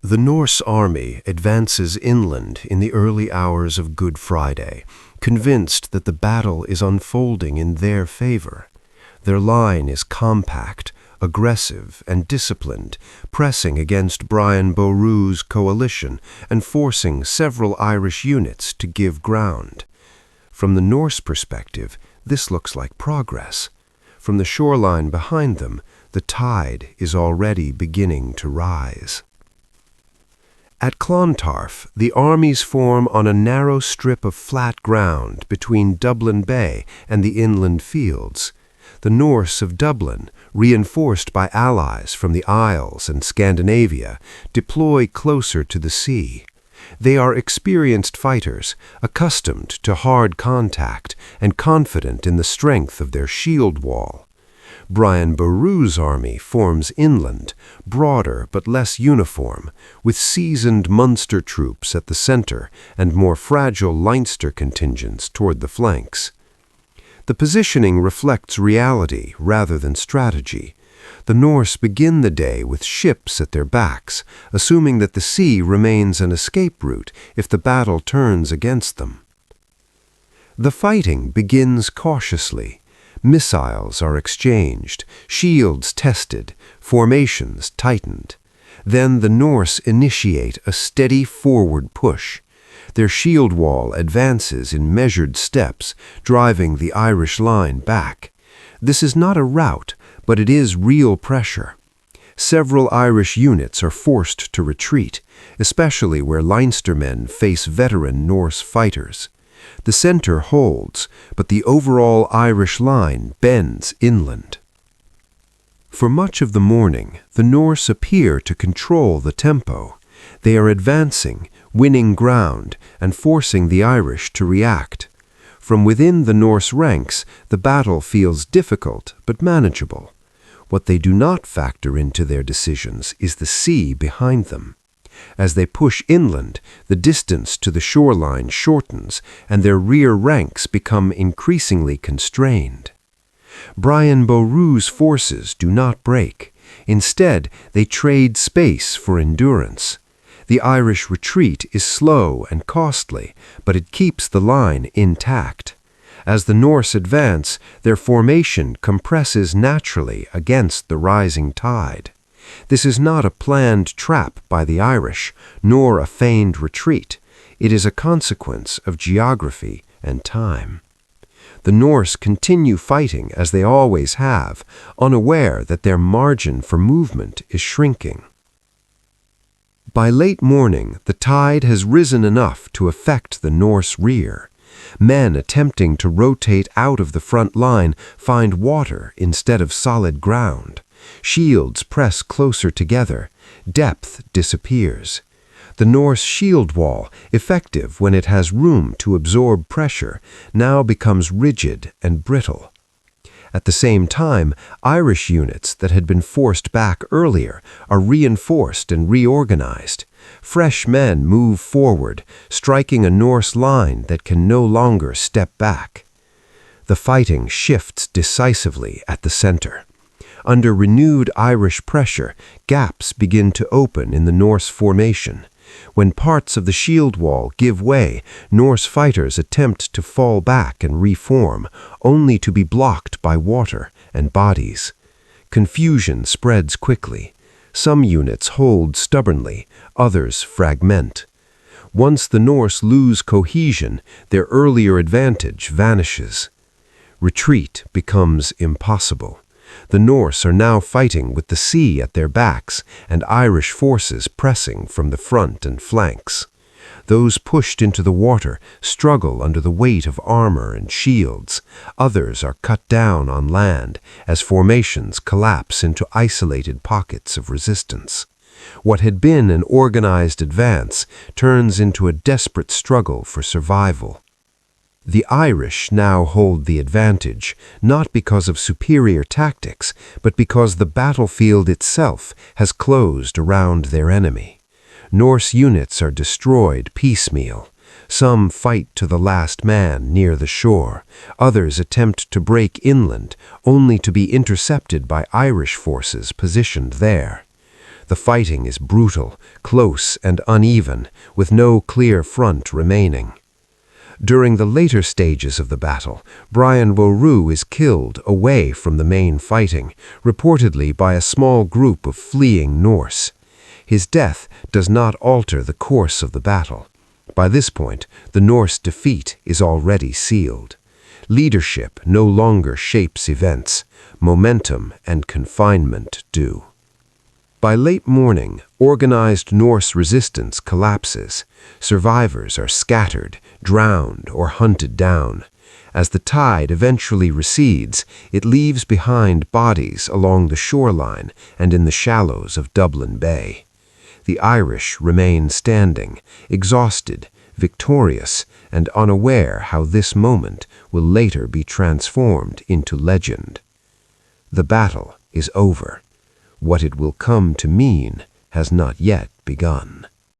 The Norse army advances inland in the early hours of Good Friday, convinced that the battle is unfolding in their favor. Their line is compact, aggressive, and disciplined, pressing against Brian Boru's coalition and forcing several Irish units to give ground. From the Norse perspective, this looks like progress. From the shoreline behind them, the tide is already beginning to rise. At Clontarf, the armies form on a narrow strip of flat ground between Dublin Bay and the inland fields. The Norse of Dublin, reinforced by allies from the Isles and Scandinavia, deploy closer to the sea. They are experienced fighters, accustomed to hard contact and confident in the strength of their shield wall. Brian Boru's army forms inland, broader but less uniform, with seasoned Munster troops at the center and more fragile Leinster contingents toward the flanks. The positioning reflects reality rather than strategy. The Norse begin the day with ships at their backs, assuming that the sea remains an escape route if the battle turns against them. The fighting begins cautiously. Missiles are exchanged, shields tested, formations tightened. Then the Norse initiate a steady forward push. Their shield wall advances in measured steps, driving the Irish line back. This is not a rout, but it is real pressure. Several Irish units are forced to retreat, especially where Leinster men face veteran Norse fighters. The center holds, but the overall Irish line bends inland. For much of the morning, the Norse appear to control the tempo. They are advancing, winning ground, and forcing the Irish to react. From within the Norse ranks, the battle feels difficult but manageable. What they do not factor into their decisions is the sea behind them. As they push inland, the distance to the shoreline shortens, and their rear ranks become increasingly constrained. Brian Boru's forces do not break. Instead, they trade space for endurance. The Irish retreat is slow and costly, but it keeps the line intact. As the Norse advance, their formation compresses naturally against the rising tide. This is not a planned trap by the Irish, nor a feigned retreat. It is a consequence of geography and time. The Norse continue fighting as they always have, unaware that their margin for movement is shrinking. By late morning, the tide has risen enough to affect the Norse rear. Men attempting to rotate out of the front line find water instead of solid ground. Shields press closer together. Depth disappears. The Norse shield wall, effective when it has room to absorb pressure, now becomes rigid and brittle. At the same time, Irish units that had been forced back earlier are reinforced and reorganized. Fresh men move forward, striking a Norse line that can no longer step back. The fighting shifts decisively at the center. Under renewed Irish pressure, gaps begin to open in the Norse formation. When parts of the shield wall give way, Norse fighters attempt to fall back and reform, only to be blocked by water and bodies. Confusion spreads quickly. Some units hold stubbornly, others fragment. Once the Norse lose cohesion, their earlier advantage vanishes. Retreat becomes impossible. The Norse are now fighting with the sea at their backs and Irish forces pressing from the front and flanks. Those pushed into the water struggle under the weight of armor and shields. Others are cut down on land as formations collapse into isolated pockets of resistance. What had been an organized advance turns into a desperate struggle for survival. The Irish now hold the advantage, not because of superior tactics, but because the battlefield itself has closed around their enemy. Norse units are destroyed piecemeal. Some fight to the last man near the shore. Others attempt to break inland, only to be intercepted by Irish forces positioned there. The fighting is brutal, close and uneven, with no clear front remaining. During the later stages of the battle, Brian Boru is killed away from the main fighting, reportedly by a small group of fleeing Norse. His death does not alter the course of the battle. By this point, the Norse defeat is already sealed. Leadership no longer shapes events. Momentum and confinement do. By late morning, organized Norse resistance collapses. Survivors are scattered, drowned, or hunted down. As the tide eventually recedes, it leaves behind bodies along the shoreline and in the shallows of Dublin Bay. The Irish remain standing, exhausted, victorious, and unaware how this moment will later be transformed into legend. The battle is over. What it will come to mean has not yet begun.